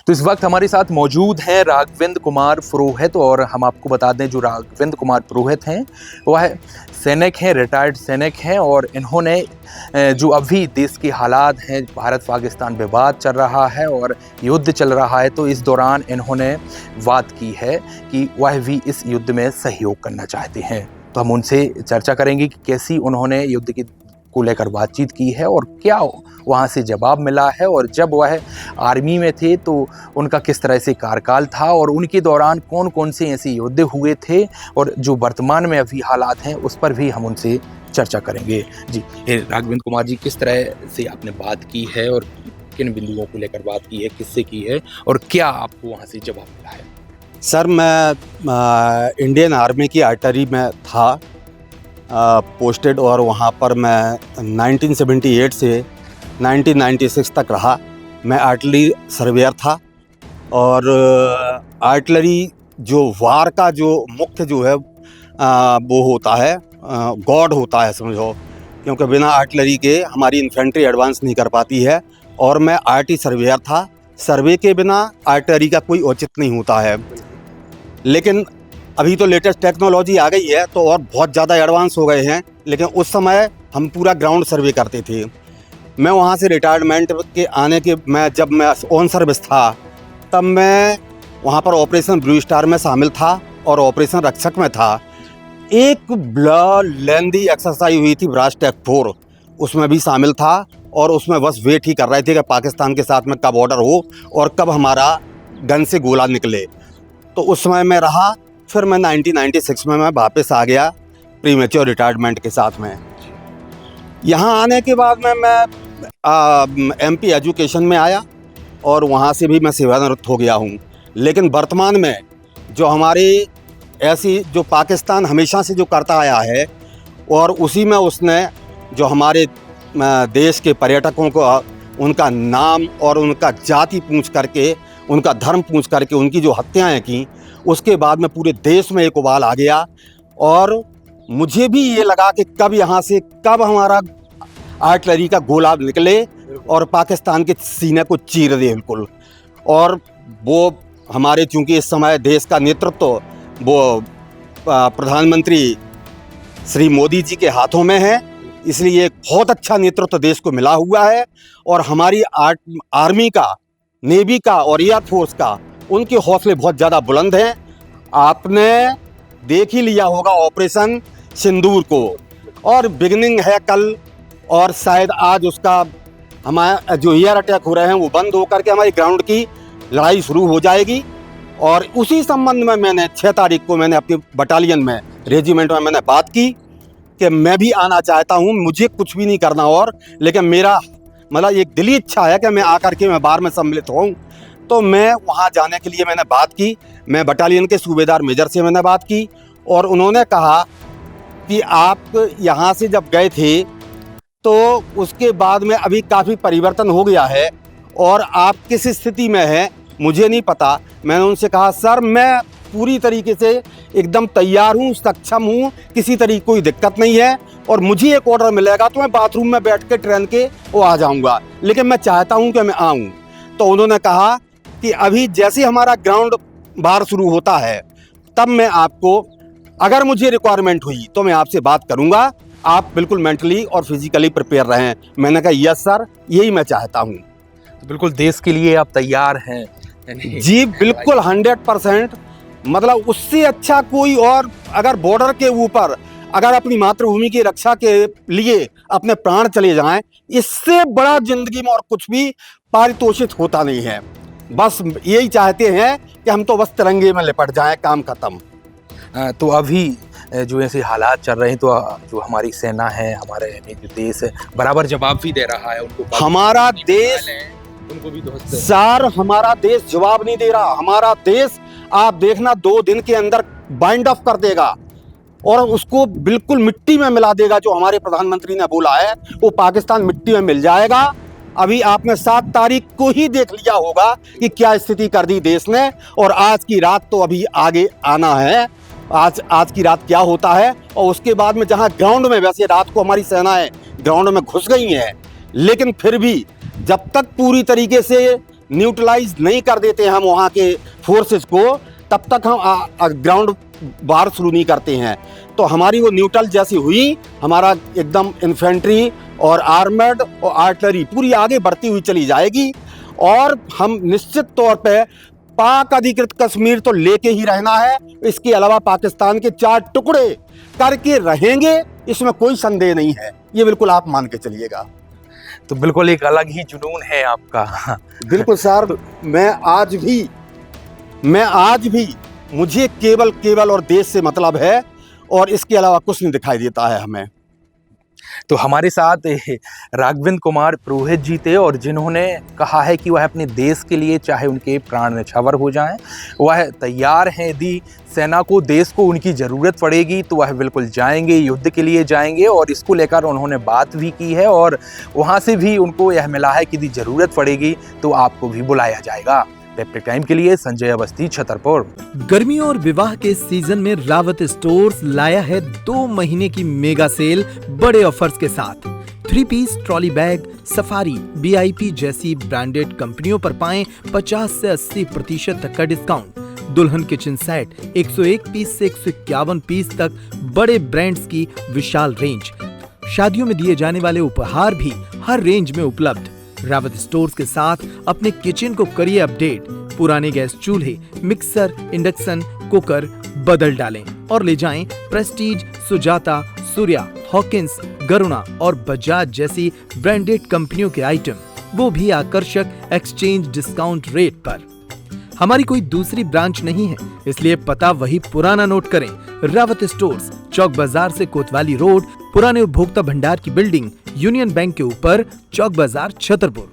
तो इस वक्त हमारे साथ मौजूद हैं राघवेंद्र कुमार पुरोहित। और हम आपको बता दें, जो राघवेंद्र कुमार पुरोहित हैं वह सैनिक हैं, रिटायर्ड सैनिक हैं। और इन्होंने जो अभी देश के हालात हैं, भारत पाकिस्तान विवाद चल रहा है और युद्ध चल रहा है, तो इस दौरान इन्होंने बात की है कि वह भी इस युद्ध में सहयोग करना चाहते हैं। तो हम उनसे चर्चा करेंगे कि कैसी उन्होंने युद्ध की को लेकर बातचीत की है और क्या वहाँ से जवाब मिला है, और जब वह आर्मी में थे तो उनका किस तरह से कार्यकाल था, और उनके दौरान कौन कौन से ऐसे युद्ध हुए थे, और जो वर्तमान में अभी हालात हैं उस पर भी हम उनसे चर्चा करेंगे। जी राघवेंद्र कुमार जी, किस तरह से आपने बात की है और किन बिंदुओं को लेकर बात की है, किससे की है, और क्या आपको वहाँ से जवाब मिला है? सर, मैं इंडियन आर्मी की आर्टिलरी में था पोस्टेड, और वहाँ पर मैं 1978 से 1996 तक रहा। मैं आर्टिलरी सर्वेयर था। और आर्टिलरी जो वार का जो मुख्य जो है वो होता है, गॉड होता है समझो, क्योंकि बिना आर्टिलरी के हमारी इन्फेंट्री एडवांस नहीं कर पाती है। और मैं आरटी सर्वेयर था। सर्वे के बिना आर्टिलरी का कोई औचित्य नहीं होता है। लेकिन अभी तो लेटेस्ट टेक्नोलॉजी आ गई है तो और बहुत ज़्यादा एडवांस हो गए हैं, लेकिन उस समय हम पूरा ग्राउंड सर्वे करते थे। मैं वहाँ से रिटायरमेंट के आने के जब मैं ऑन सर्विस था, तब मैं वहाँ पर ऑपरेशन ब्लू स्टार में शामिल था और ऑपरेशन रक्षक में था। एक लेंदी एक्सरसाइज हुई थी ब्रासटेक 4, उसमें भी शामिल था। और उसमें बस वेट ही कर रहे थे कि पाकिस्तान के साथ में कब ऑर्डर हो और कब हमारा गन से गोला निकले। तो उस समय मैं रहा। फिर मैं 1996 में मैं वापस आ गया प्रीमेच्योर रिटायरमेंट के साथ में। यहाँ आने के बाद में मैं एमपी एजुकेशन में आया और वहाँ से भी मैं सेवानिवृत्त हो गया हूँ। लेकिन वर्तमान में जो हमारे ऐसी जो पाकिस्तान हमेशा से जो करता आया है, और उसी में उसने जो हमारे देश के पर्यटकों को उनका नाम और उनका जाति पूछ करके, उनका धर्म पूछ करके उनकी जो हत्याएं की, उसके बाद में पूरे देश में एक उबाल आ गया। और मुझे भी ये लगा कि कब यहाँ से कब हमारा आर्टिलरी का गोला निकले और पाकिस्तान के सीने को चीर दे बिल्कुल। और वो हमारे, चूँकि इस समय देश का नेतृत्व वो प्रधानमंत्री श्री मोदी जी के हाथों में है, इसलिए एक बहुत अच्छा नेतृत्व देश को मिला हुआ है। और हमारी आर्मी का, नेवी का और एयरफोर्स का, उनके हौसले बहुत ज़्यादा बुलंद हैं। आपने देख ही लिया होगा ऑपरेशन सिंदूर को, और बिगनिंग है कल, और शायद आज उसका हमारा जो एयर अटैक हो रहे हैं वो बंद होकर के हमारी ग्राउंड की लड़ाई शुरू हो जाएगी। और उसी संबंध में मैंने 6 तारीख को मैंने अपनी बटालियन में, रेजिमेंट में मैंने बात की कि मैं भी आना चाहता हूँ, मुझे कुछ भी नहीं करना और, लेकिन मेरा मतलब एक दिली इच्छा है कि मैं आकर के मैं बार में सम्मिलित हूँ। तो मैं वहाँ जाने के लिए मैंने बात की। मैं बटालियन के सूबेदार मेजर से मैंने बात की, और उन्होंने कहा कि आप यहाँ से जब गए थे तो उसके बाद में अभी काफ़ी परिवर्तन हो गया है, और आप किस स्थिति में हैं मुझे नहीं पता। मैंने उनसे कहा, सर मैं पूरी तरीके से एकदम तैयार हूँ, सक्षम हूँ, किसी तरीके कोई दिक्कत नहीं है, और मुझे एक ऑर्डर मिलेगा तो मैं बाथरूम में बैठ के ट्रेन के वो आ जाऊँगा, लेकिन मैं चाहता हूँ कि मैं आऊँ। तो उन्होंने कहा कि अभी जैसे हमारा ग्राउंड बार शुरू होता है तब मैं आपको, अगर मुझे रिक्वायरमेंट हुई तो मैं आपसे बात करूँगा, आप बिल्कुल मेंटली और फिजिकली प्रिपेयर रहें। मैंने कहा यस सर, यही मैं चाहता हूँ। तो बिल्कुल देश के लिए आप तैयार हैं? जी बिल्कुल 100%। मतलब उससे अच्छा कोई, और अगर बॉर्डर के ऊपर अगर अपनी मातृभूमि की रक्षा के लिए अपने प्राण चले जाएं, इससे बड़ा जिंदगी में और कुछ भी पारितोषित होता नहीं है। बस यही चाहते हैं कि हम तो बस तिरंगे में लिपट जाएं, काम खत्म। तो अभी जो ऐसे हालात चल रहे हैं, तो जो हमारी सेना है, हमारे जो देश है, बराबर जवाब भी दे रहा है उनको। हमारा देश, उनको भी सर हमारा देश जवाब नहीं दे रहा। हमारा देश आप देखना 2 दिन के अंदर बाइंड ऑफ कर देगा और उसको बिल्कुल मिट्टी में मिला देगा। जो हमारे प्रधानमंत्री ने बोला है वो पाकिस्तान मिट्टी में मिल जाएगा। अभी आपने 7 तारीख को ही देख लिया होगा कि क्या स्थिति कर दी देश ने, और आज की रात तो अभी आगे आना है। आज की रात क्या होता है, और उसके बाद में जहां ग्राउंड में, वैसे रात को हमारी सेनाएं ग्राउंड में घुस गई हैं, लेकिन फिर भी जब तक पूरी तरीके से न्यूट्रलाइज नहीं कर देते हम वहाँ के फोर्सेस को, तब तक हम ग्राउंड वार शुरू नहीं करते हैं। तो हमारी वो न्यूट्रल जैसी हुई, हमारा एकदम इन्फेंट्री और आर्मर्ड और आर्टिलरी पूरी आगे बढ़ती हुई चली जाएगी और हम निश्चित तौर पे पाक अधिकृत कश्मीर तो लेके ही रहना है। इसके अलावा पाकिस्तान के 4 टुकड़े करके रहेंगे, इसमें कोई संदेह नहीं है। ये बिल्कुल आप मान के चलिएगा। तो बिल्कुल एक अलग ही जुनून है आपका। बिल्कुल सर, मैं आज भी मुझे केवल और देश से मतलब है और इसके अलावा कुछ नहीं दिखाई देता है हमें। तो हमारे साथ राघवेंद्र कुमार पुरोहित जी थे और जिन्होंने कहा है कि वह अपने देश के लिए चाहे उनके प्राण न्यौछावर हो जाएं, वह तैयार हैं। यदि सेना को, देश को उनकी ज़रूरत पड़ेगी तो वह बिल्कुल जाएंगे, युद्ध के लिए जाएंगे। और इसको लेकर उन्होंने बात भी की है और वहाँ से भी उनको यह मिला है कि यदि ज़रूरत पड़ेगी तो आपको भी बुलाया जाएगा। पेप्टिक टाइम के लिए संजय अवस्थी, छतरपुर। गर्मियों और विवाह के सीजन में रावत स्टोर्स लाया है 2 महीने की मेगा सेल बड़े ऑफर्स के साथ। 3 piece trolley bag, Safari, VIP जैसी ब्रांडेड कंपनियों पर पाएं 50 से 80% तक का डिस्काउंट। दुल्हन किचन सेट 101 पीस से 151 पीस तक बड़े ब्रांड्स की विशाल रेंज। शादियों में दिए जाने वाले उपहार भी हर रेंज में उपलब्ध। रावत स्टोर्स के साथ अपने किचन को करिए अपडेट। पुराने गैस चूल्हे, मिक्सर, इंडक्शन कुकर बदल डालें और ले जाएं प्रेस्टीज, सुजाता, सूर्या, हॉकिंस, गरुणा और बजाज जैसी ब्रांडेड कंपनियों के आइटम, वो भी आकर्षक एक्सचेंज डिस्काउंट रेट पर। हमारी कोई दूसरी ब्रांच नहीं है, इसलिए पता वही पुराना नोट करें। रावत स्टोर्स, चौक बाजार से कोतवाली रोड, पुराने उपभोक्ता भंडार की बिल्डिंग, यूनियन बैंक के ऊपर, चौक बाजार, छतरपुर।